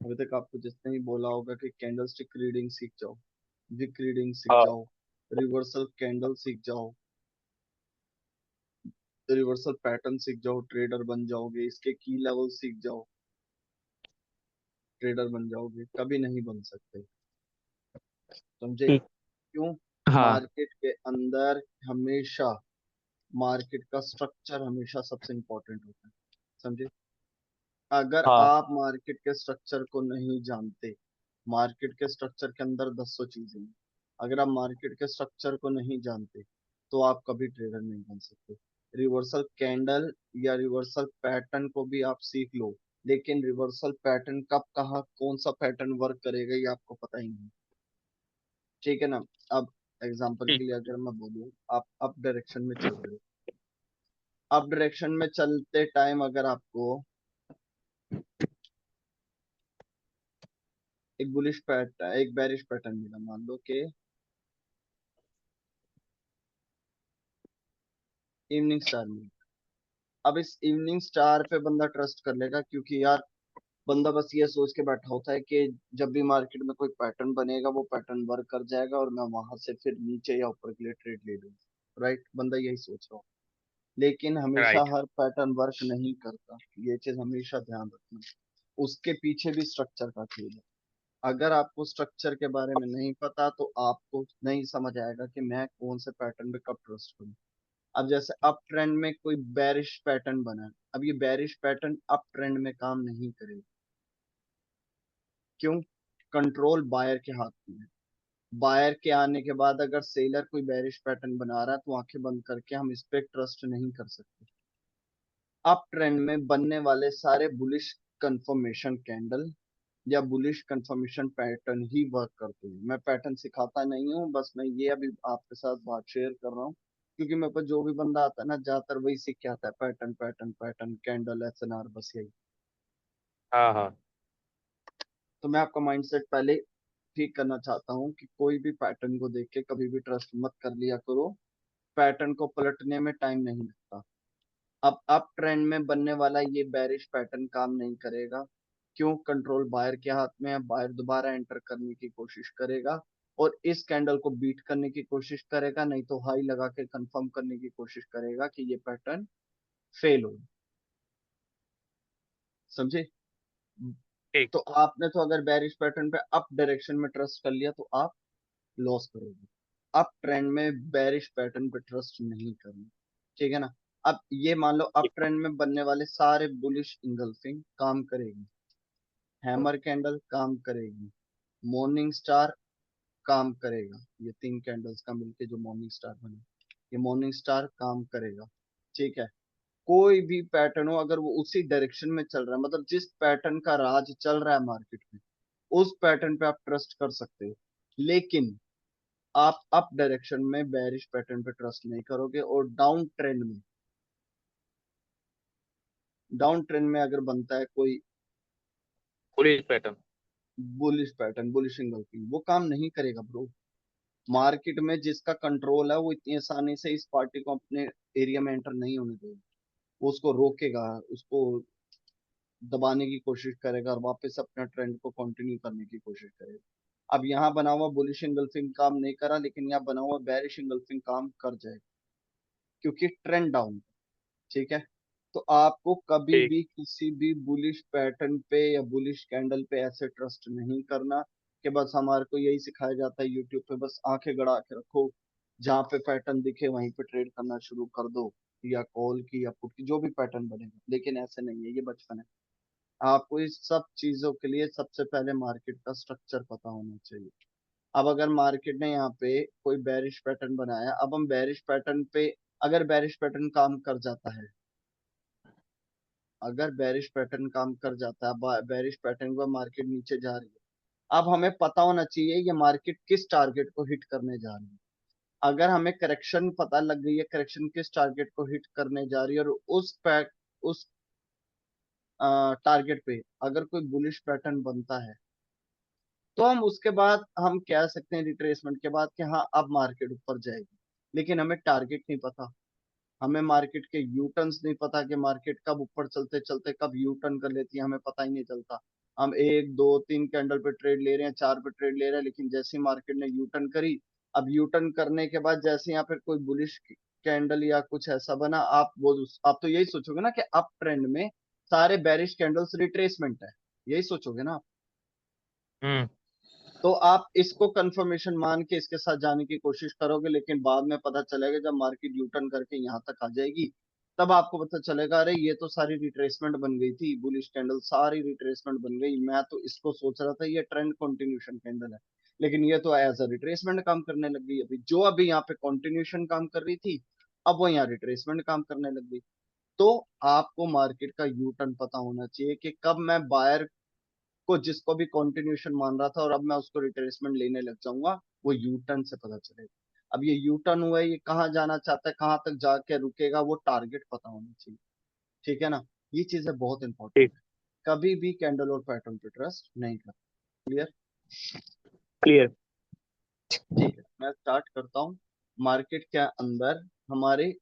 अभी तक आपको जिसने भी बोला होगा कि कैंडल स्टिक रीडिंग सीख जाओ, विक रीडिंग सीख हाँ। जाओ, रिवर्सल कैंडल सीख जाओ, रिवर्सल पैटर्न सीख जाओ, ट्रेडर बन जाओगे, इसके की लेवल सीख जाओ, ट्रेडर बन जाओगे, कभी नहीं बन सकते। समझे? ठीक। क्यों? हाँ। मार्केट के अंदर हमेशा मार्केट का स्ट्रक्चर हमेशा सबसे इंपॉर्टेंट होता है। समझे? अगर हाँ। आप मार्केट के स्ट्रक्चर को नहीं जानते, मार्केट के स्ट्रक्चर के अंदर 10 चीजें हैं, अगर आप मार्केट के स्ट्रक्चर को नहीं जानते तो आप कभी ट्रेडर नहीं बन सकते। रिवर्सल कैंडल या रिवर्सल पैटर्न को भी आप सीख लो, लेकिन रिवर्सल पैटर्न कब कहाँ कौन सा पैटर्न वर्क करेगा ये आपको पता ही नहीं। ठीक है ना? अब एग्जांपल के ठीक। लिए अगर मैं बोलूँ, आप अप डायरेक्शन में चल रहे हो, अप डायरेक्शन में चलते टाइम अगर आपको एक बुलिश पैटर्न एक बेरिश पैटर्न मिला, मान लो कि इवनिंग स्टार में, अब इस इवनिंग स्टार पे बंदा ट्रस्ट कर लेगा, क्योंकि यार बंदा बस ये सोच के बैठा होता है कि जब भी मार्केट में कोई पैटर्न बनेगा वो पैटर्न वर्क कर जाएगा और मैं वहां से फिर नीचे या ऊपर के लिए ट्रेड ले लूंगा। राइट? बंदा यही सोच रहा हो, लेकिन हमेशा राइट। हर पैटर्न वर्क नहीं करता। ये चीज हमेशा ध्यान रखना। उसके पीछे भी स्ट्रक्चर का खेल है। अगर आपको स्ट्रक्चर के बारे में नहीं पता तो आपको नहीं समझ आएगा कि मैं कौन से पैटर्न पे कब ट्रस्ट करूं। अब जैसे अप ट्रेंड में कोई बेरिश पैटर्न बना है, अब ये बेरिश पैटर्न अप ट्रेंड में काम नहीं करेगा। क्यों? कंट्रोल बायर के हाथ में है। बायर के आने के बाद अगर सेलर कोई बेरिश पैटर्न बना रहा है तो आंखें बंद करके हम इस पे ट्रस्ट नहीं कर सकते। अप ट्रेंड में बनने वाले सारे बुलिश कंफर्मेशन कैंडल या बुलिश कंफर्मेशन पैटर्न ही वर्क करते हैं। मैं पैटर्न सिखाता नहीं हूँ, बस मैं ये अभी आपके साथ बात शेयर कर रहा हूँ, क्योंकि मेरे पास जो भी बंदा आता है ना, ज्यादातर वही सीख के आता है, pattern pattern pattern candle SNR, बस यही। हाँ। हाँ। तो मैं आपका माइंडसेट पहले ठीक करना चाहता हूँ कि कोई भी पैटर्न को देख के कभी भी ट्रस्ट मत कर लिया करो। पैटर्न को पलटने में टाइम नहीं लगता। अब अप ट्रेंड में बनने वाला ये बेरिश पैटर्न काम नहीं करेगा। क्यों? कंट्रोल बायर के हाथ में है। बायर दोबारा एंटर करने की कोशिश करेगा और इस कैंडल को बीट करने की कोशिश करेगा, नहीं तो हाई लगा के कंफर्म करने की कोशिश करेगा कि ये पैटर्न फेल हो। समझे? ठीक। तो आपने तो अगर बेरिश पैटर्न पे अप डायरेक्शन में ट्रस्ट कर लिया तो आप लॉस करोगे। अप ट्रेंड में बेरिश पैटर्न पे ट्रस्ट नहीं करना। ठीक है ना? अब ये मान लो अप ट्रेंड में बनने वाले सारे बुलिश इंगल्फिंग काम करेगी, हैमर कैंडल काम करेगी, मॉर्निंग स्टार काम करेगा, ये तीन कैंडल्स का मिलके जो मॉर्निंग स्टार बने, ये मॉर्निंग स्टार काम करेगा। ठीक है? कोई भी पैटर्न हो, अगर वो उसी डायरेक्शन में चल रहा है, मतलब जिस पैटर्न का राज चल रहा है मार्केट में, उस पैटर्न पे आप ट्रस्ट कर सकते हो। लेकिन आप अप डायरेक्शन में बेरिश पैटर्न पे ट्रस्ट नहीं करोगे, और डाउन ट्रेंड में अगर बनता है कोई police pattern. Bullish pattern, bullish engulfing, वो काम नहीं करेगा ब्रो। मार्केट में जिसका कंट्रोल है वो इतनी आसानी से इस पार्टी को अपने एरिया में एंटर नहीं होने देगा। वो उसको रोकेगा, उसको दबाने की कोशिश करेगा और वापस अपना ट्रेंड को कंटिन्यू करने की कोशिश करेगा। अब यहाँ बना हुआ बुलिश इंगल्फिंग काम नहीं करा, लेकिन यहाँ बना हुआ बेरिश इंगल्फिंग काम कर जाएगा, क्योंकि ट्रेंड डाउन। ठीक है? तो आपको कभी ठीक। भी किसी भी बुलिश पैटर्न पे या बुलिश कैंडल पे ऐसे ट्रस्ट नहीं करना कि बस हमारे को यही सिखाया जाता है यूट्यूब पे, बस आंखें गड़ा के रखो, जहाँ पे पैटर्न दिखे वहीं पे ट्रेड करना शुरू कर दो, या कॉल की या पुट की, जो भी पैटर्न बनेगा। लेकिन ऐसे नहीं है, ये बचपन है। आपको इस सब चीजों के लिए सबसे पहले मार्केट का स्ट्रक्चर पता होना चाहिए। अब अगर मार्केट ने यहाँ पे कोई बेरिश पैटर्न बनाया, अब हम बेरिश पैटर्न पे, अगर बेरिश पैटर्न काम कर जाता है, अगर बेरिश पैटर्न काम कर जाता है, बेरिश पैटर्न पर मार्केट नीचे जा रही है, अब हमें पता होना चाहिए ये मार्केट किस टारगेट को हिट करने जा रही है। अगर हमें करेक्शन पता लग गई है, करेक्शन किस टारगेट को हिट करने जा रही है, और उस टारगेट पे अगर कोई बुलिश पैटर्न बनता है, तो हम उसके बाद हम कह सकते हैं रिट्रेसमेंट के बाद कि हाँ अब मार्केट ऊपर जाएगी। लेकिन हमें टारगेट नहीं पता, हमें मार्केट के यू टर्न्स नहीं पता कि मार्केट कब ऊपर चलते चलते कब यू टर्न कर लेती है, हमें पता ही नहीं चलता। हम 1 2 3 कैंडल पे ट्रेड ले रहे हैं, 4 पे ट्रेड ले रहे हैं, लेकिन जैसे ही मार्केट ने यू टर्न करी, अब यू टर्न करने के बाद जैसे यहाँ पे कोई बुलिश कैंडल या कुछ ऐसा बना, आप तो यही सोचोगे ना कि अप ट्रेंड में सारे बेरिश कैंडल्स रिट्रेसमेंट है, यही सोचोगे ना आप। हम्म। तो आप इसको कंफर्मेशन मान के इसके साथ जाने की कोशिश करोगे, लेकिन बाद में पता चलेगा जब मार्केट यू टर्न करके यहाँ तक आ जाएगी, तब आपको पता चलेगा अरे ये तो सारी रिट्रेसमेंट बन गई थी, बुलिश कैंडल सारी रिट्रेसमेंट बन गई, मैं तो इसको सोच रहा था ये ट्रेंड कंटिन्यूशन कैंडल है, लेकिन ये तो एज अ रिट्रेसमेंट काम करने लग गई। अभी जो अभी यहाँ पे कंटिन्यूशन काम कर रही थी, अब वो यहाँ रिट्रेसमेंट काम करने लग गई। तो आपको मार्केट का यू टर्न पता होना चाहिए कि कब मैं बायर को, जिसको भी कंटिन्यूशन मान रहा था और अब मैं उसको रिट्रेसमेंट लेने लग जाऊंगा, वो यू टर्न से पता चलेगा। अब ये यू टर्न हुआ है, ये कहाँ जाना चाहता है, कहाँ तक जाके रुकेगा, वो टारगेट पता होना चाहिए। ठीक है ना, ये चीजें बहुत इंपॉर्टेंट ठीक। है। कभी भी कैंडल और पैटर्न पे ट्रस्ट नहीं कर। क्लियर? क्लियर। ठीक है, मैं स्टार्ट करता हूँ। मार्केट के अंदर हमारे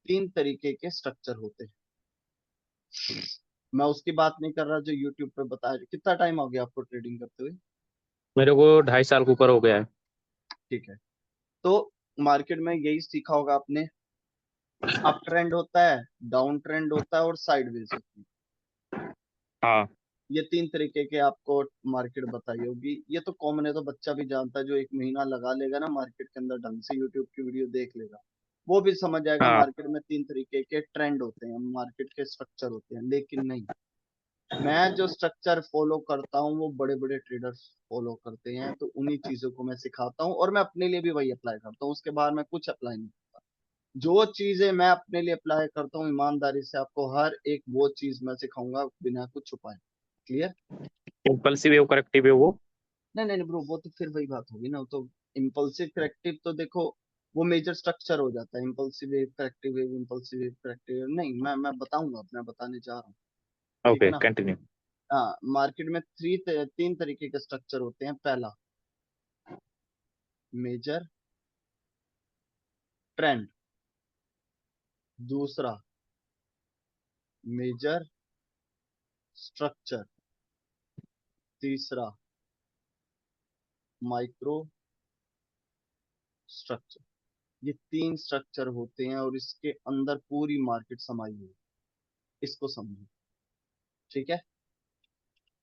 3 तरीके के स्ट्रक्चर होते हैं। मैं उसकी बात नहीं कर रहा जो यूट्यूब पे बताया। कितना टाइम हो गया आपको ट्रेडिंग करते हुए? मेरे को 2.5 साल के ऊपर हो गया है। ठीक है, तो मार्केट में यही सीखा होगा आपने, अप ट्रेंड होता है, डाउन ट्रेंड होता है और साइडवेज होती है। हाँ। ये 3 तरीके के आपको मार्केट बताई होगी, ये तो कॉमन है, तो बच्चा भी जानता है, जो 1 महीना लगा लेगा ना मार्केट के अंदर, ढंग से यूट्यूब की वीडियो देख लेगा, वो भी समझ जाएगा हाँ। मार्केट में 3 तरीके के ट्रेंड होते हैं, मार्केट के स्ट्रक्चर होते हैं। लेकिन नहीं, मैं जो स्ट्रक्चर फॉलो करता हूँ वो बड़े बड़े ट्रेडर्स फॉलो करते हैं, तो उन्हीं चीजों को मैं सिखाता हूँ और मैं अपने लिए भी वही अप्लाई करता हूँ, उसके बाद मैं कुछ अप्लाई नहीं। जो चीजें मैं अपने लिए अप्लाई करता हूँ ईमानदारी से, आपको हर एक वो चीज मैं सिखाऊंगा बिना कुछ छुपाए। Clear? Impulsive wave, corrective wave वो। नहीं नहीं ब्रो, वो तो फिर वही बात होगी ना, वो तो इम्पल्सिव करेक्टिव तो देखो, वो मेजर स्ट्रक्चर हो जाता है। Impulsive wave, corrective wave, impulsive wave, corrective wave नहीं, मैं बताऊंगा, मैं बताने जा रहा हूँ। ठीक है ओके, ना? कंटिन्यू। हाँ, मार्केट में 3 तरीके के स्ट्रक्चर होते हैं। पहला, मेजर ट्रेंड। दूसरा, मेजर स्ट्रक्चर। तीसरा, माइक्रो स्ट्रक्चर। ये 3 स्ट्रक्चर होते हैं और इसके अंदर पूरी मार्केट समाई हुई है। इसको समझो। ठीक है?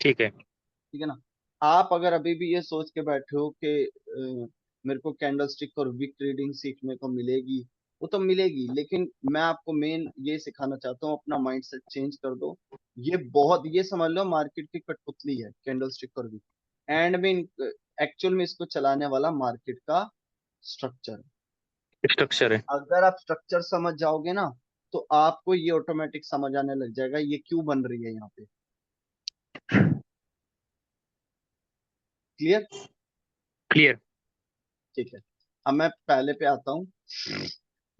ठीक है। ठीक है ना? आप अगर अभी भी ये सोच के बैठे हो कि मेरे को कैंडल स्टिक और विक रीडिंग सीखने को मिलेगी, वो तो मिलेगी, लेकिन मैं आपको मेन ये सिखाना चाहता हूँ, अपना माइंडसेट चेंज कर दो। ये बहुत, ये समझ लो मार्केट की कठपुतली है कैंडल स्टिक और विक, एंड में एक्चुअल में इसको चलाने वाला मार्केट का स्ट्रक्चर। स्ट्रक्चर है। अगर आप स्ट्रक्चर समझ जाओगे ना, तो आपको ये ऑटोमेटिक समझ आने लग जाएगा ये क्यों बन रही है यहाँ पे। क्लियर? क्लियर। ठीक है, अब मैं पहले पे आता हूँ।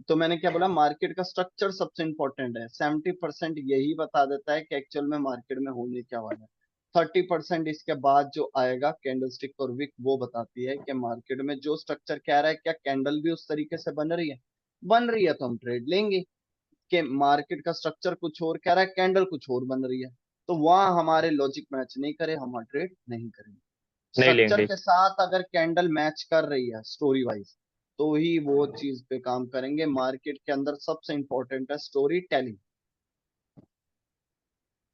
तो मैंने क्या बोला, मार्केट का स्ट्रक्चर सबसे इंपॉर्टेंट है। 70% यही बता देता है कि एक्चुअल में मार्केट में होने क्या वाला है। 30% इसके बाद जो आएगा कैंडलस्टिक और विक, वो बताती है कि मार्केट में जो स्ट्रक्चर कह रहा है क्या कैंडल भी उस तरीके से बन रही है। बन रही है तो हम ट्रेड लेंगे। कि मार्केट का स्ट्रक्चर कुछ और कह रहा है, कैंडल कुछ और बन रही है, तो वहां हमारे लॉजिक मैच नहीं करे, हम ट्रेड नहीं करेंगे। नहीं स्ट्रक्चर लेंगे। के साथ अगर कैंडल मैच कर रही है स्टोरी वाइज, तो ही वो चीज पे काम करेंगे। मार्केट के अंदर सबसे इंपॉर्टेंट है स्टोरी टेलिंग।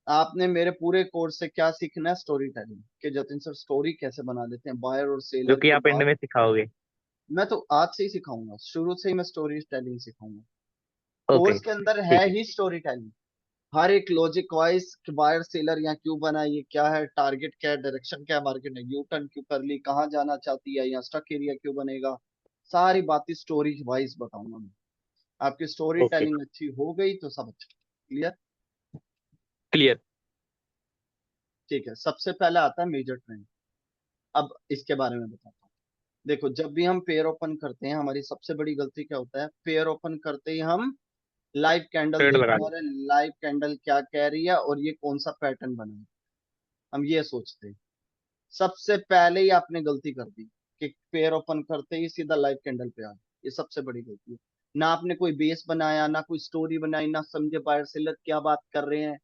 आपने मेरे पूरे कोर्स से क्या सीखना है? स्टोरी टेलिंग, कि जतिन सर स्टोरी कैसे बना लेते हैं बायर और जो सेलर कि के आप एंड बाद। में सिखाओगे। मैं तो आज से ही सिखाऊंगा, शुरू से ही मैं स्टोरी टेलिंग सिखाऊंगा। ओके। कोर्स के अंदर है ठीक है। ही स्टोरी टेलिंग, हर एक लॉजिक वाइज, बायर सेलर यहाँ क्यों बना, ये क्या है, टारगेट क्या है, डायरेक्शन क्या है, मार्केट ने यू टर्न क्यों कर ली, कहाँ जाना चाहती है, यहाँ स्टक एरिया क्यों बनेगा, सारी बातें स्टोरी वाइज बताऊंगा मैं। आपकी स्टोरी ओके। टेलिंग अच्छी हो गई तो सब अच्छा। क्लियर? क्लियर। ठीक है, सबसे पहले आता है मेजर ट्रेंड। अब इसके बारे में बताता हूँ। देखो, जब भी हम पेयर ओपन करते हैं, हमारी सबसे बड़ी गलती क्या होता है, पेयर ओपन करते ही हम लाइव कैंडल ट्रेड लगा देखते हैं, दो। और लाइव कैंडल क्या कह रही है और ये कौन सा पैटर्न बना है, हम ये सोचते हैं। सबसे पहले ही आपने गलती कर दी कि पेयर ओपन करते ही सीधा लाइव कैंडल पे आ गए। ये सबसे बड़ी गलती है। ना आपने कोई बेस बनाया, ना कोई स्टोरी बनाई, ना समझे बायर सेलर क्या बात कर रहे हैं।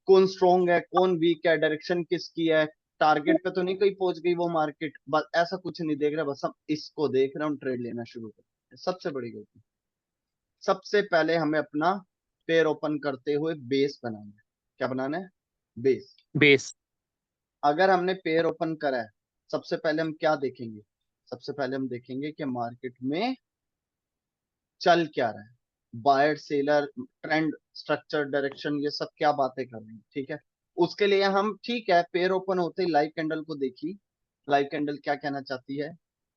कौन स्ट्रोंग है, कौन वीक है, डायरेक्शन किसकी है, टारगेट पे तो नहीं कहीं पहुंच गई वो मार्केट, बस ऐसा कुछ नहीं देख रहे, बस हम इसको देख रहे हैं, ट्रेड लेना शुरू कर। सबसे बड़ी गलती, सबसे पहले हमें अपना पेयर ओपन करते हुए बेस बनाना है। क्या बनाना है? बेस। बेस। अगर हमने पेयर ओपन करा है, सबसे पहले हम क्या देखेंगे? सबसे पहले हम देखेंगे कि मार्केट में चल क्या रहा है, buyer seller, trend, structure, direction, ये सब क्या बातें कर रहे हैं। ठीक है, उसके लिए हम, ठीक है, पेयर ओपन होते ही लाइव कैंडल को देखी, लाइव कैंडल क्या कहना चाहती है,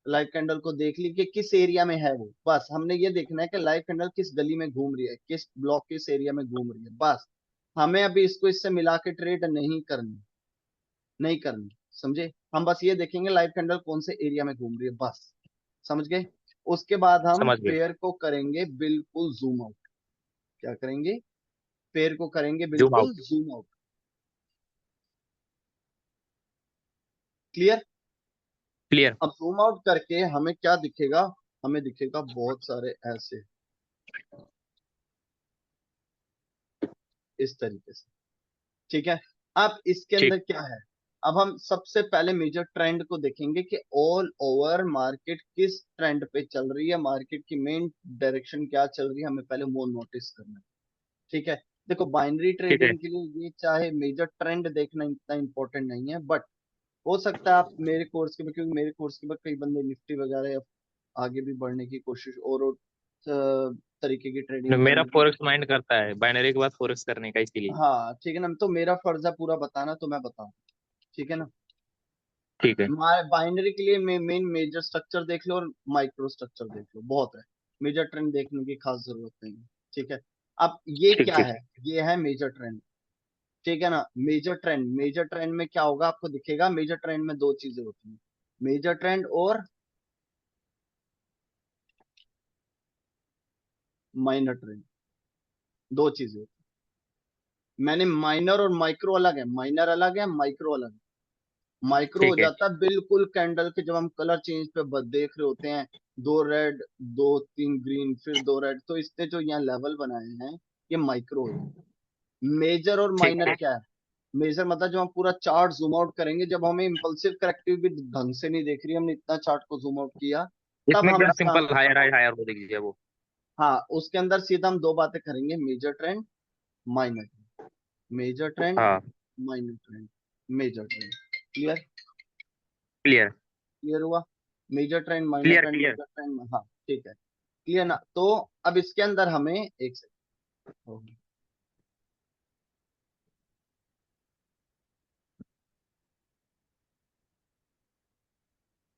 लाइव कैंडल को देख ली कि किस एरिया में है वो, बस हमने ये देखना है कि लाइव कैंडल किस गली में घूम रही है, किस ब्लॉक, किस एरिया में घूम रही है, बस। हमें अभी इसको इससे मिला के ट्रेड नहीं करनी, नहीं करनी, समझे? हम बस ये देखेंगे लाइव कैंडल कौन से एरिया में घूम रही है, बस। समझ गए? उसके बाद हम समझ गए। पेयर को करेंगे बिल्कुल जूम आउट। क्या करेंगे? पेयर को करेंगे जूम आउट। बिल्कुल जूम आउट। क्लियर? क्लियर। अब जूम आउट करके हमें क्या दिखेगा? हमें दिखेगा बहुत सारे ऐसे, इस तरीके से। ठीक है, अब इसके ठीक। अंदर क्या है? अब हम सबसे पहले मेजर ट्रेंड को देखेंगे कि ऑल ओवर मार्केट किस ट्रेंड पे चल रही है, मार्केट की मेन डायरेक्शन क्या चल रही है, हमें पहले वो नोटिस करना है। ठीक है, देखो बाइनरी ठीक है। ट्रेडिंग के लिए ये चाहे मेजर ट्रेंड देखना इतना इंपॉर्टेंट नहीं है, बट हो सकता है आप मेरे कोर्स के बाद, क्योंकि मेरे कोर्स के बाद कई बंदे निफ्टी वगैरह या आगे भी बढ़ने की कोशिश और तरीके की ट्रेडिंग मेरा करने की। फॉरेक्स माइंड करता है बाइनरी के बाद फॉरेक्स करने का, इसीलिए। हाँ ठीक है ना, तो मेरा फर्ज है पूरा बताना, तो मैं बताऊं। ठीक है ना, ठीक है। बाइनरी के लिए मेन मेजर स्ट्रक्चर देख लो और माइक्रो स्ट्रक्चर देख लो, बहुत है। मेजर ट्रेंड देखने की खास जरूरत नहीं है। ठीक है, अब ये ठीक क्या ठीक। है? ये है मेजर ट्रेंड। ठीक है ना, मेजर ट्रेंड, मेजर ट्रेंड में क्या होगा आपको दिखेगा? मेजर ट्रेंड में दो चीजें होती हैं, मेजर ट्रेंड और माइनर ट्रेंड, दो चीजें होती हैं। मैंने माइनर और माइक्रो अलग है, माइनर अलग है, माइक्रो अलग है। माइक्रो हो ठीक है। जाता है बिल्कुल कैंडल के, जब हम कलर चेंज पे देख रहे होते हैं, दो रेड, दो तीन ग्रीन, फिर दो रेड, तो इसने जो यहाँ लेवल बनाए हैं, ये माइक्रो हो जाता है। मेजर और ठीक माइनर है। क्या है? मेजर मतलब जब हम पूरा चार्ट जूम आउट करेंगे, जब हमें इम्पल्सिव करेक्टिव भी ढंग से नहीं देख रही, हमने इतना चार्ट को जूम आउट किया, तब इसमें हम क्या इसका, सिंपल हायर हाई हायर वो देख लीजिए वो। हाँ उसके अंदर सीधा हम दो बातें करेंगे, major trend, minor trend, major trend, हाँ। Minor trend, major trend. Clear? Clear. Clear हुआ? Major trend, minor clear. Trend, clear. Major trend, हाँ ठीक है। क्लियर ना? तो अब इसके अंदर हमें एक second,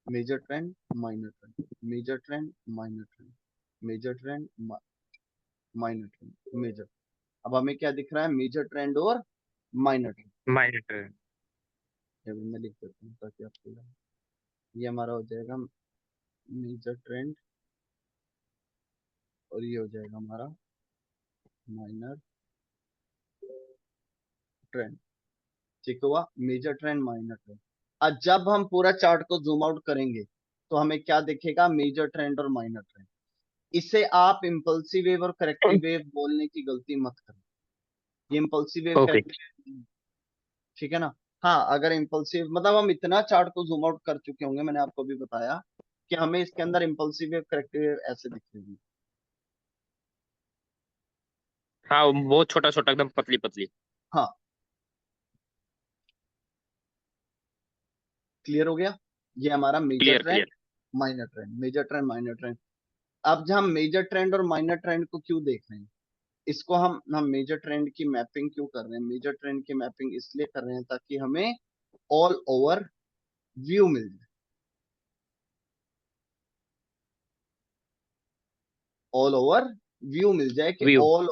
major trend, minor trend, major trend, minor trend, major trend, minor trend, major. अब हमें क्या दिख रहा है? मेजर ट्रेंड और माइनर ट्रेंड। माइनर। ये भी मैं लिख देता हूँ ताकि आपको लगे। ये हमारा हो जाएगा मेजर ट्रेंड, और ये हो जाएगा हमारा माइनर ट्रेंड। ठीक हुआ? Major trend, minor trend. अब जब हम पूरा चार्ट को जूम आउट करेंगे, तो हमें क्या दिखेगा? मेजर ट्रेंड और माइनर ट्रेंड। इसे आप इम्पल्सिव वेव और करेक्टिव वेव बोलने की गलती मत करें। ये इम्पल्सिव वेव, ओके। करेक्टिव, ठीक है ना? हाँ, अगर इम्पल्सिव मतलब हम इतना चार्ट को जूम आउट कर चुके होंगे, मैंने आपको भी बताया कि हमें इसके अंदर इम्पल्सिव वेव, करेक्टिव वेव ऐसे दिखेगी। हाँ, वो छोटा छोटा एकदम पतली पतली। हाँ, क्लियर हो गया? ये हमारा major clear. Trend, clear. Minor trend, major trend, minor trend. अब जब हम मेजर ट्रेंड और माइनर ट्रेंड को क्यों देख रहे हैं, इसको हम मेजर ट्रेंड की मैपिंग क्यों कर रहे हैं? मेजर ट्रेंड की मैपिंग इसलिए कर रहे हैं ताकि हमें ऑल ओवर व्यू मिल जाए, ऑल ओवर व्यू मिल जाए कि view. All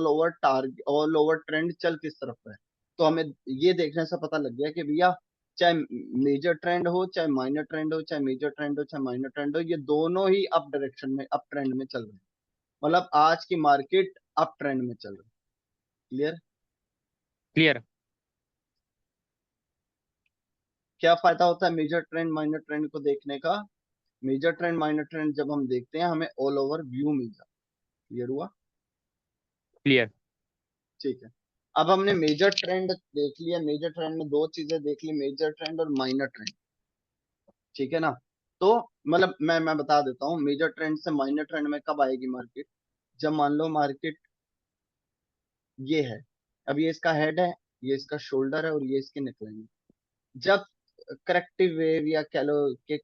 over target, all over trend चल किस तरफ है। तो हमें ये देखने से पता लग गया कि भैया, चाहे मेजर ट्रेंड हो, चाहे माइनर ट्रेंड हो, चाहे मेजर ट्रेंड हो, चाहे माइनर ट्रेंड हो, ये दोनों ही अप डायरेक्शन में, अप ट्रेंड में चल रहे हैं। मतलब आज की मार्केट अप ट्रेंड में चल रही है। क्लियर? क्लियर। क्या फायदा होता है मेजर ट्रेंड, माइनर ट्रेंड को देखने का? मेजर ट्रेंड, माइनर ट्रेंड जब हम देखते हैं, हमें ऑल ओवर व्यू मिल जाता है। क्लियर हुआ? क्लियर। ठीक है, अब हमने मेजर ट्रेंड देख लिया, मेजर ट्रेंड में दो चीजें देख ली, मेजर ट्रेंड और माइनर ट्रेंड, ठीक है ना। तो मतलब मैं बता देता हूँ, मेजर ट्रेंड से माइनर ट्रेंड में कब आएगी मार्केट, जब मान लो मार्केट ये है, अब ये इसका हेड है, ये इसका शोल्डर है और ये इसके नेकलाइन है। जब करेक्टिव वेव या कह लो कि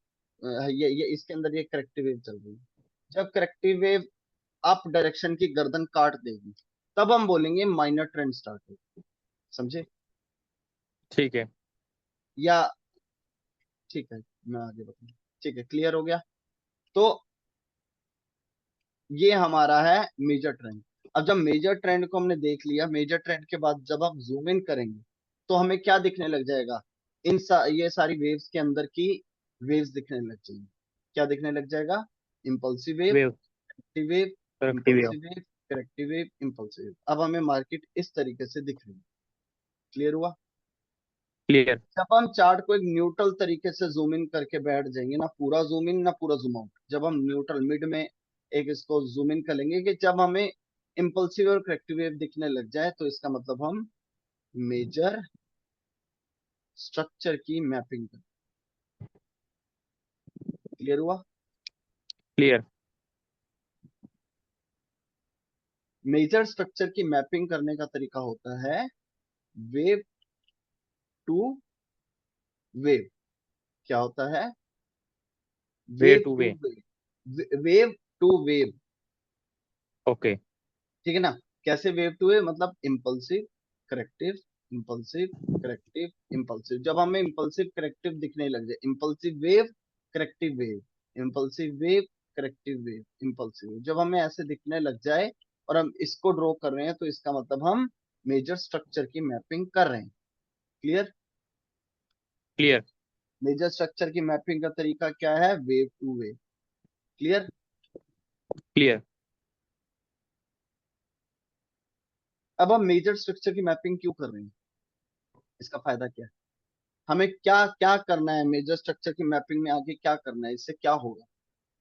ये इसके अंदर ये करेक्टिव वेव चल रही है, जब करेक्टिव वेव अप डायरेक्शन की गर्दन काट देगी, तब हम बोलेंगे माइनर ट्रेंड स्टार्ट हो। समझे? ठीक है। या ठीक है, मैं आगे बताऊँ। ठीक है, क्लियर हो गया। तो ये हमारा है मेजर ट्रेंड। अब जब मेजर ट्रेंड को हमने देख लिया, मेजर ट्रेंड के बाद जब आप जूम इन करेंगे तो हमें क्या दिखने लग जाएगा, ये सारी वेव्स के अंदर की वेव्स दिखने लग जाएंगी। क्या दिखने लग जाएगा? Impulsive wave, wave. Corrective wave, corrective wave. Impulsive wave, corrective wave, impulsive wave. अब हमें मार्केट इस तरीके से दिख रही है। क्लियर हुआ? क्लियर। जब हम चार्ट को एक न्यूट्रल तरीके से जूम इन करके बैठ जाएंगे, ना पूरा जूम इन ना पूरा जूम आउट, जब हम न्यूट्रल मिड में एक इसको जूम इन कर लेंगे, कि जब हमें इम्पल्सिव और करेक्टिव वेव दिखने लग जाए, तो इसका मतलब हम मेजर स्ट्रक्चर की मैपिंग कर। क्लियर हुआ? क्लियर। मेजर स्ट्रक्चर की मैपिंग करने का तरीका होता है वेव टू वेव। क्या होता है? Way wave to to way. Wave, wave to wave. Okay. ठीक है ना? कैसे वेव टू वेव? मतलब impulsive, corrective, impulsive, corrective, impulsive. जब हमें इम्पल्सिव करेक्टिव दिखने लग जाए, impulsive wave, corrective wave, impulsive wave, corrective wave, impulsive wave, जब हमें ऐसे दिखने लग जाए और हम इसको ड्रॉ कर रहे हैं, तो इसका मतलब हम मेजर स्ट्रक्चर की मैपिंग कर रहे हैं। क्लियर? क्लियर। मेजर स्ट्रक्चर की मैपिंग का तरीका क्या है? Wave to wave. Clear? Clear. अब हम मेजर स्ट्रक्चर की मैपिंग क्यों कर रहे हैं, इसका फायदा क्या है, हमें क्या क्या करना है, मेजर स्ट्रक्चर की मैपिंग में आगे क्या करना है, इससे क्या होगा?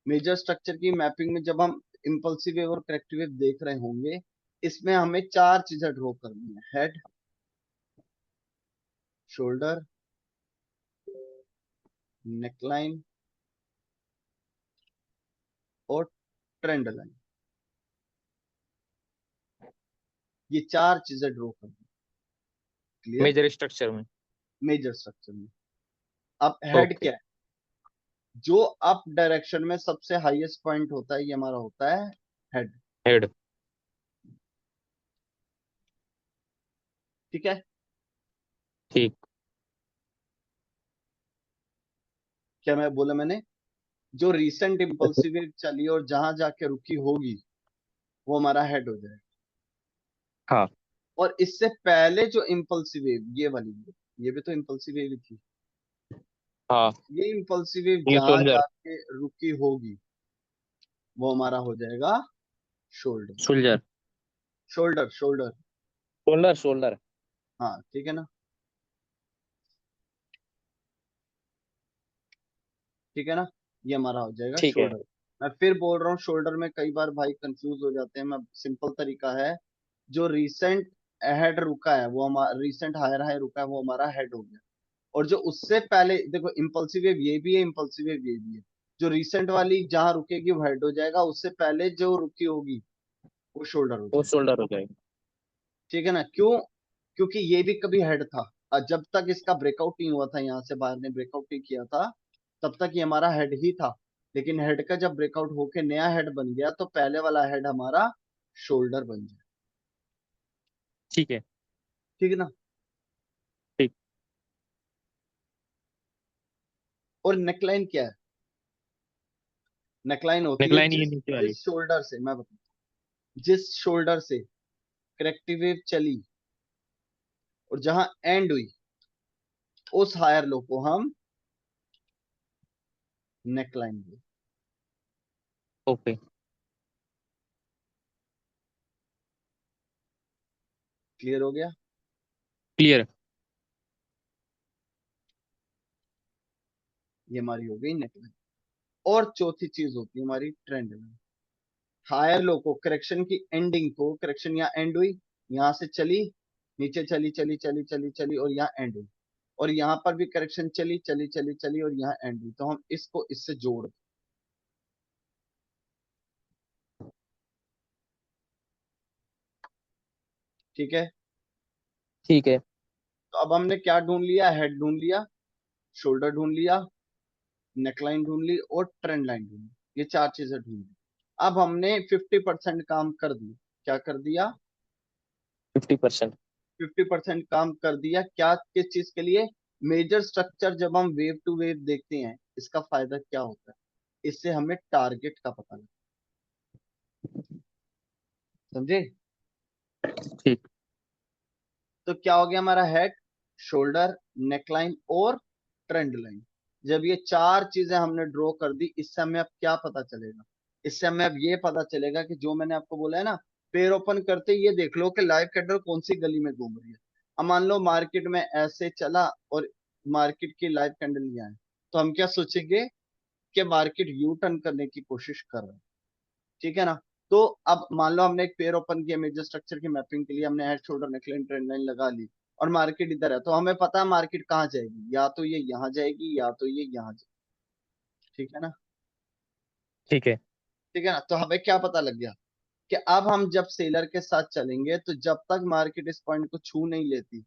मेजर स्ट्रक्चर की मैपिंग में जब हम इम्पल्सिव वेव और करेक्टिव वेव देख रहे होंगे, इसमें हमें चार चीजें ड्रॉ करनी है: हेड, शोल्डर, नेकलाइन और ट्रेंड लाइन। ये चार चीजें ड्रॉ करनी। क्लियर? मेजर स्ट्रक्चर में। मेजर स्ट्रक्चर में। अब हेड ओके। क्या है? जो अप डायरेक्शन में सबसे हाईएस्ट पॉइंट होता है, ये हमारा होता है हेड। हेड। ठीक है? ठीक। क्या मैं बोला मैंने? जो रिसेंट इम्पल्सिव वेव चली और जहां जाके रुकी होगी, वो हमारा हेड हो जाएगा। हाँ। और इससे पहले जो इम्पल्सिव वेव, ये वाली वेव, ये भी तो इम्पल्सिव वेव ही थी, हाँ। ये इम्पल्सिव वेव ये जहां सोल्जर। जाके रुकी होगी, वो हमारा हो जाएगा shoulder. Soldier. Shoulder, shoulder. Shoulder. Shoulder. हाँ, ठीक है ना? ठीक है ना? ये हमारा हो जाएगा ठीक है। शोल्डर। मैं फिर बोल रहा हूँ, शोल्डर में कई बार भाई कंफ्यूज हो जाते हैं। मैं सिंपल तरीका है, जो रिसेंट हेड रुका है वो हमारा, रिसेंट हायर हाई रुका है वो हमारा हेड हो गया। और जो उससे पहले देखो, इम्पल्सिव वेव ये भी है, इम्पल्सिव वेव ये भी है। जो रिसेंट वाली जहां रुकेगी वो हेड हो जाएगा, उससे पहले जो रुकी होगी वो शोल्डर हो वो जाएगा। शोल्डर हो जाएगा। ठीक है ना? क्यों? क्योंकि ये भी कभी हेड था, और जब तक इसका ब्रेकआउट नहीं हुआ था, यहाँ से बाहर ने ब्रेकआउट नहीं किया था, तब तक ये हमारा हेड ही था। लेकिन हेड का जब ब्रेकआउट होके नया हेड बन गया, तो पहले वाला हेड हमारा शोल्डर बन जाए। ठीक है। ठीक है ना? ठीक। और नेकलाइन क्या है? नेकलाइन होती है नेकलाइन ये जिस नीचे वाली। जिस शोल्डर से, मैं बताऊं, जिस शोल्डर से करेक्टिव वेव चली और जहां एंड हुई, उस हायर लो को हम नेकलाइन बोलते हैं। ओके। क्लियर हो गया? क्लियर। ये हमारी हो गई नेकलाइन। और चौथी चीज होती है हमारी ट्रेंड लाइन। हायर लो को, करेक्शन की एंडिंग को, करेक्शन यहाँ एंड हुई, यहां से चली नीचे चली चली चली चली चली और यहाँ एंड हुई, और यहाँ पर भी करेक्शन चली चली चली चली और यहाँ एंड हुई, तो हम इसको इससे जोड़ दें। ठीक है, ठीक है। तो अब हमने क्या ढूंढ लिया, हेड ढूंढ लिया, शोल्डर ढूंढ लिया, नेकलाइन ढूंढ ली और ट्रेंड लाइन ढूंढ ली, ये चार चीजें ढूंढ ली। अब हमने 50% काम कर दिया। क्या कर दिया? 50%। 50% काम कर दिया, क्या किस चीज के लिए? मेजर स्ट्रक्चर जब हम वेव टू वेव देखते हैं, इसका फायदा क्या होता है? इससे हमें टारगेट का पता लगता है, समझे? ठीक। तो क्या हो गया हमारा, हेड, शोल्डर, नेकलाइन और ट्रेंड लाइन। जब ये चार चीजें हमने ड्रॉ कर दी, इससे हमें अब क्या पता चलेगा? इससे हमें अब ये पता चलेगा कि जो मैंने आपको बोला है ना, पेयर ओपन करते ही ये देख लो कि लाइव कैंडल कौन सी गली में घूम रही है। अब मान लो मार्केट में ऐसे चला और मार्केट की लाइव कैंडल यहाँ है, तो हम क्या सोचेंगे कि मार्केट यू टर्न करने की कोशिश कर रहा है। ठीक है ना? तो अब मान लो हमने एक पेयर ओपन किया, मेजर स्ट्रक्चर की मैपिंग के लिए हमने head, shoulder, neckline, trend line लगा ली, और मार्केट इधर है, तो हमें पता है मार्केट कहाँ जाएगी, या तो ये यहाँ जाएगी या तो ये यहाँ जाएगी। ठीक है ना? ठीक है। ठीक है ना? तो हमें क्या पता लग गया कि अब हम जब सेलर के साथ चलेंगे, तो जब तक मार्केट इस पॉइंट को छू नहीं लेती,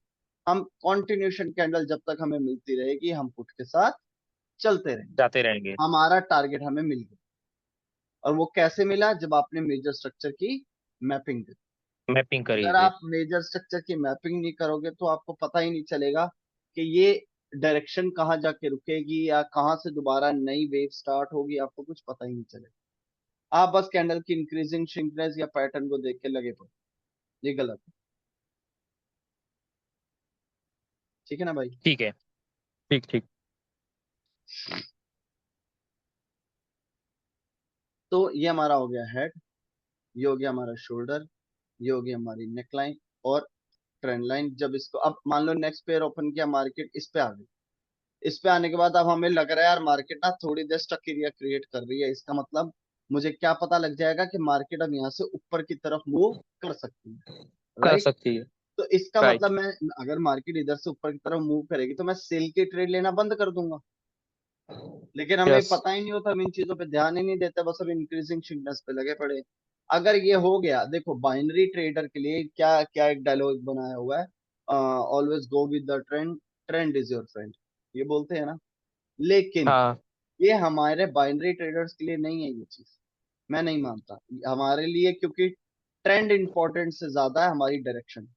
हम कॉन्टिन्यूशन कैंडल जब तक हमें मिलती रहेगी, हम पुट के साथ चलते रहेंगे। जाते रहेंगे। हमारा टारगेट हमें मिल गया। और वो कैसे मिला? जब आपने मेजर स्ट्रक्चर की मैपिंग की। मैपिंग करी अगर थी। आप मेजर स्ट्रक्चर की मैपिंग नहीं करोगे, तो आपको पता ही नहीं चलेगा कि ये डायरेक्शन कहाँ जाके रुकेगी या कहाँ से दोबारा नई वेव स्टार्ट होगी, आपको कुछ पता ही नहीं चलेगा। आप बस कैंडल की इंक्रीजिंग श्रिंकनेस या पैटर्न को देख के लगे पड़ो, ये गलत है। ठीक है ना भाई? ठीक है। ठीक ठीक। तो ये हमारा हो गया हेड, ये हो गया हमारा शोल्डर, ये हो गई हमारी नेकलाइन और ट्रेंड लाइन। जब इसको अब मान लो नेक्स्ट पेयर ओपन किया, मार्केट इस पे आ गई। इस पे आने के बाद अब हमें लग रहा है यार मार्केट ना थोड़ी देर स्टक एरिया क्रिएट कर रही है, इसका मतलब मुझे क्या पता लग जाएगा कि मार्केट अब यहाँ से ऊपर की तरफ मूव कर सकती है। कर राइट? सकती है। तो इसका मतलब राइट। मैं, अगर मार्केट इधर से ऊपर की तरफ मूव करेगी, तो मैं सेल की ट्रेड लेना बंद कर दूंगा। लेकिन हमें यस। पता ही नहीं होता, हम इन चीजों पे ध्यान ही नहीं देते, बस अब इंक्रीजिंग शिकनेस पे लगे पड़े। अगर ये हो गया, देखो बाइनरी ट्रेडर के लिए क्या क्या एक डायलॉग बनाया हुआ है, always go with the trend, trend is your friend, ये बोलते हैं ना। लेकिन हाँ। ये हमारे बाइनरी ट्रेडर्स के लिए नहीं है ये चीज, मैं नहीं मानता। हमारे लिए, क्योंकि ट्रेंड इंपॉर्टेंट से ज्यादा है हमारी डायरेक्शन।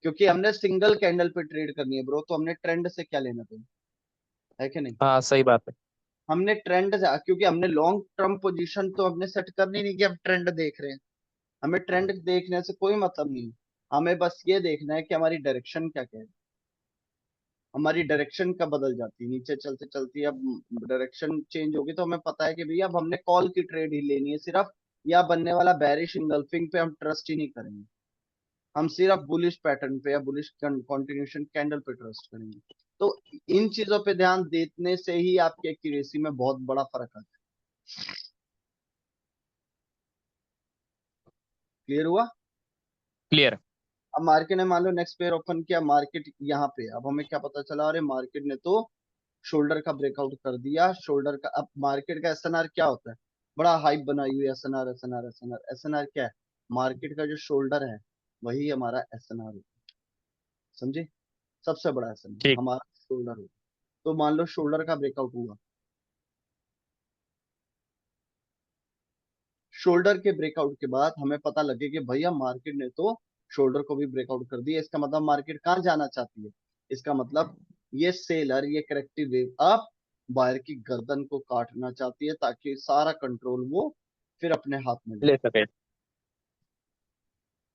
क्योंकि हमने सिंगल कैंडल पे ट्रेड करनी है ब्रो, तो हमने ट्रेंड से क्या लेना देना, है कि नहीं? हाँ सही बात है। हमने ट्रेंड से, क्योंकि हमने लॉन्ग टर्म पोजीशन तो हमने सेट करनी नहीं कि हम ट्रेंड देख रहे हैं। हमें ट्रेंड देखने से कोई मतलब नहीं है। हमें बस ये देखना है कि हमारी डायरेक्शन क्या क्या है। हमारी डायरेक्शन कब बदल जाती है, नीचे चलते चलती अब डायरेक्शन चेंज होगी, तो हमें पता है कि भैया अब हमने कॉल की ट्रेड ही लेनी है सिर्फ, या बनने वाला बैरिश इंगल्फिंग पे हम ट्रस्ट ही नहीं करेंगे। हम सिर्फ बुलिश पैटर्न पे या बुलिश कंटिन्यूशन कैंडल पे ट्रस्ट करेंगे। तो इन चीजों पे ध्यान देने से ही आपकी एक्यूरेसी में बहुत बड़ा फर्क आता है। क्लियर हुआ? क्लियर। अब मार्केट ने मान लो नेक्स्ट पेयर ओपन किया, मार्केट यहाँ पे, अब हमें क्या पता चला, अरे मार्केट ने तो शोल्डर का ब्रेकआउट कर दिया। शोल्डर का, अब मार्केट का एसएनआर क्या होता है? बड़ा हाइप बनाई हुई है, एसएनआर एसएनआर एसएनआर। एसएनआर क्या है? मार्केट का जो शोल्डर है, वही हमारा एसएनआर है। समझे? सबसे बड़ा एसएनआर ठीक। हमारा शोल्डर होगा। तो मान लो शोल्डर का ब्रेकआउट हुआ, शोल्डर के ब्रेकआउट के बाद हमें पता लगे कि भैया मार्केट ने तो शोल्डर को भी ब्रेकआउट कर दिया, इसका मतलब मार्केट कहाँ जाना चाहती है? इसका मतलब ये सेलर, ये करेक्टिव वेव अप बायर की गर्दन को काटना चाहती है, ताकि सारा कंट्रोल वो फिर अपने हाथ में ले। ले सके।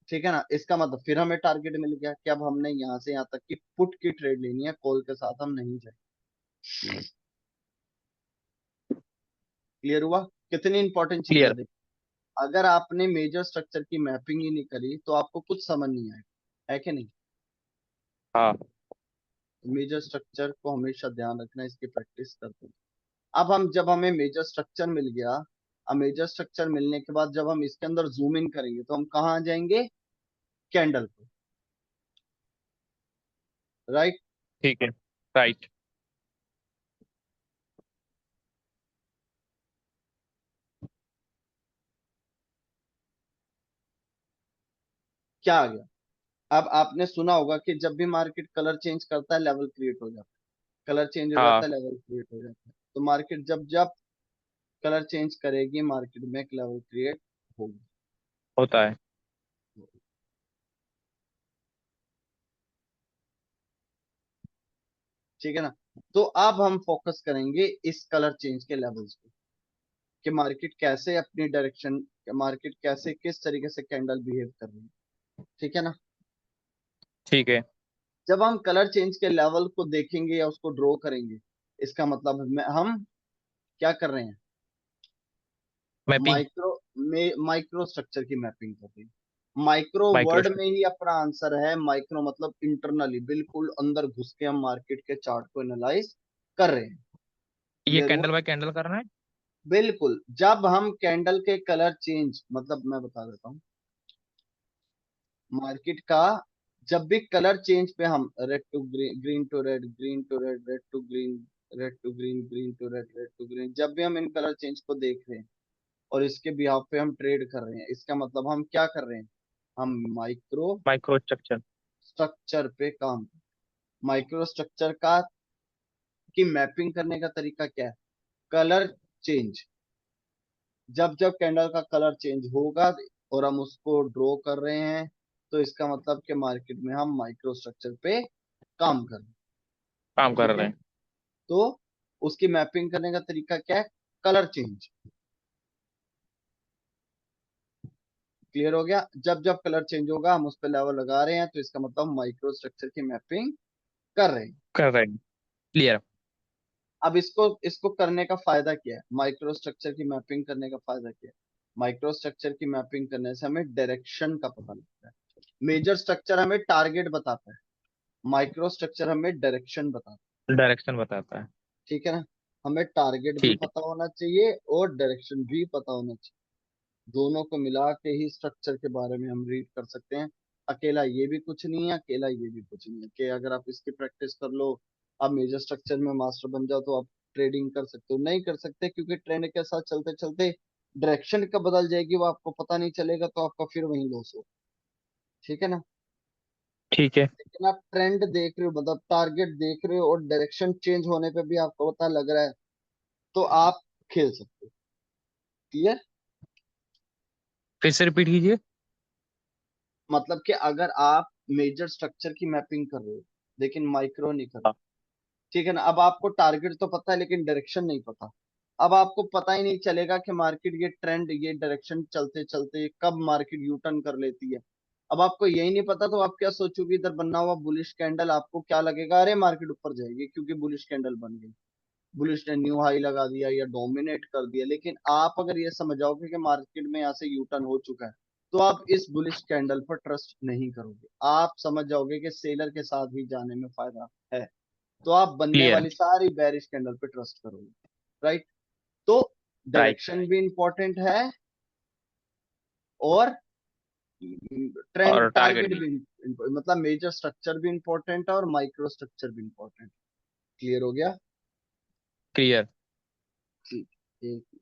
ठीक है ना? इसका मतलब फिर हमें टारगेट मिल गया कि अब हमने यहाँ से यहाँ तक की पुट की ट्रेड लेनी है, कॉल के साथ हम नहीं जाए। क्लियर हुआ? कितनी इंपॉर्टेंट चीज है, क्लियर। देख। अगर आपने मेजर स्ट्रक्चर की मैपिंग ही नहीं करी, तो आपको कुछ समझ नहीं आएगा, है कि नहीं? हाँ। मेजर स्ट्रक्चर को हमेशा ध्यान रखना, इसकी प्रैक्टिस करते हैं। अब हम, जब हमें मेजर स्ट्रक्चर मिल गया, अब मेजर स्ट्रक्चर मिलने के बाद जब हम इसके अंदर जूम इन करेंगे, तो हम कहाँ आ जाएंगे? कैंडल पे। राइट। ठीक है। राइट। क्या आ गया? अब आपने सुना होगा कि जब भी मार्केट कलर चेंज करता है लेवल क्रिएट हो जाता है, कलर चेंज हो जाता हाँ, है लेवल क्रिएट हो जाता है। तो मार्केट जब जब कलर चेंज करेगी मार्केट में एक लेवल क्रिएट होगी। होता है। ठीक है ना। तो अब हम फोकस करेंगे इस कलर चेंज के लेवल्स पे, कि मार्केट कैसे अपनी डायरेक्शन, मार्केट कैसे किस तरीके से कैंडल बिहेव कर रही है। ठीक है ना। ठीक है। जब हम कलर चेंज के लेवल को देखेंगे या उसको ड्रॉ करेंगे, इसका मतलब हम क्या कर रहे हैं? मैपिंग। माइक्रो में माइक्रो स्ट्रक्चर की मैपिंग कर रही है। Micro micro. वर्ड में ही अपना आंसर है। माइक्रो मतलब इंटरनली, बिल्कुल अंदर घुस के हम मार्केट के चार्ट को एनालाइज कर रहे हैं। ये क्लियर हुआ? कैंडल बाय कैंडल करना है। बिल्कुल। जब हम कैंडल के कलर चेंज, मतलब मैं बता देता हूँ, मार्केट का जब भी कलर चेंज पे हम red to green, green to red, green to red, red to green, red to green, green to red, red to green, जब भी हम इन कलर चेंज को देख रहे हैं और इसके बिहाफ पे हम ट्रेड कर रहे हैं, इसका मतलब हम क्या कर रहे हैं? हम माइक्रो माइक्रो स्ट्रक्चर। स्ट्रक्चर पे काम। माइक्रो स्ट्रक्चर का की मैपिंग करने का तरीका क्या है? Colour change. जब जब कैंडल का कलर चेंज होगा और हम उसको ड्रॉ कर रहे हैं, तो इसका मतलब कि मार्केट में हम माइक्रो स्ट्रक्चर पे काम कर रहे हैं। काम कर ठीक रहे है। हैं। तो उसकी मैपिंग करने का तरीका क्या है? Colour change. क्लियर हो गया? जब जब कलर चेंज होगा हम उस पर लेवल लगा रहे हैं, तो इसका मतलब माइक्रो स्ट्रक्चर की मैपिंग कर रहे हैं। कर रहे हैं। क्लियर। अब इसको इसको करने का फायदा क्या है? माइक्रो स्ट्रक्चर की मैपिंग करने का फायदा क्या है? माइक्रो स्ट्रक्चर की मैपिंग करने से हमें डायरेक्शन का पता लगता है। मेजर स्ट्रक्चर हमें टारगेट बताता है, माइक्रो स्ट्रक्चर हमें डायरेक्शन बताता है। डायरेक्शन बताता है। ठीक है ना। हमें टारगेट भी ठीक है। पता होना चाहिए और डायरेक्शन भी पता होना चाहिए। दोनों को मिला के ही स्ट्रक्चर के बारे में हम रीड कर सकते हैं। अकेला ये भी कुछ नहीं है, अकेला ये भी कुछ नहीं है कि अगर आप इसकी प्रैक्टिस कर लो, आप मेजर स्ट्रक्चर में मास्टर बन जाओ, तो आप ट्रेडिंग कर सकते हो? नहीं कर सकते, क्योंकि ट्रेंड के साथ चलते चलते डायरेक्शन कब बदल जाएगी वो आपको पता नहीं चलेगा, तो आपका फिर वहीं लॉस हो। ठीक है ना। ठीक है। लेकिन आप ट्रेंड देख रहे हो, मतलब टारगेट देख रहे हो, और डायरेक्शन चेंज होने पे भी आपको पता लग रहा है, तो आप खेल सकते हो। क्लियर? फिर से रिपीट कीजिए। मतलब कि अगर आप मेजर स्ट्रक्चर की मैपिंग कर रहे हो लेकिन माइक्रो नहीं कर रहे, हाँ। ठीक है ना, अब आपको टारगेट तो पता है लेकिन डायरेक्शन नहीं पता। अब आपको पता ही नहीं चलेगा कि मार्केट ये ट्रेंड, ये डायरेक्शन चलते चलते कब मार्केट यू टर्न कर लेती है। अब आपको यही नहीं पता, तो आप क्या सोचोगे? इधर बनना हुआ बुलिश कैंडल, आपको क्या लगेगा? अरे मार्केट ऊपर जाएगी क्योंकि बुलिश कैंडल बन गई, बुलिश ने न्यू हाई लगा दिया या डोमिनेट कर दिया। लेकिन आप अगर ये समझ जाओगे कि मार्केट में यहाँ से यू टर्न हो चुका है, तो आप इस बुलिश कैंडल पर ट्रस्ट नहीं करोगे। आप समझ जाओगे कि सेलर के साथ ही जाने में फायदा है, तो आप बनने क्लियर। वाली सारी बेरिश कैंडल पे ट्रस्ट करोगे। राइट। तो राइट। डायरेक्शन भी इंपॉर्टेंट है और ट्रेंड और टारगेट टारगेट भी। भी मतलब मेजर स्ट्रक्चर भी इंपॉर्टेंट है और माइक्रो स्ट्रक्चर भी इंपॉर्टेंट। क्लियर हो गया? क्लियर। ठीक। ठीक।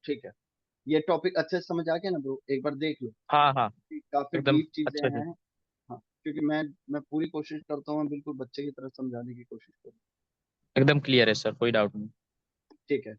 ठीक है। ये टॉपिक अच्छे से समझ आ गया ना ब्रो? एक बार देख लो। हाँ हाँ। काफी एकदम डीप चीजें अच्छे से। हैं। हाँ, क्योंकि मैं पूरी कोशिश करता हूँ, मैं बिल्कुल बच्चे की तरह समझाने की कोशिश करूँ। एकदम क्लियर है सर, कोई डाउट नहीं। ठीक है।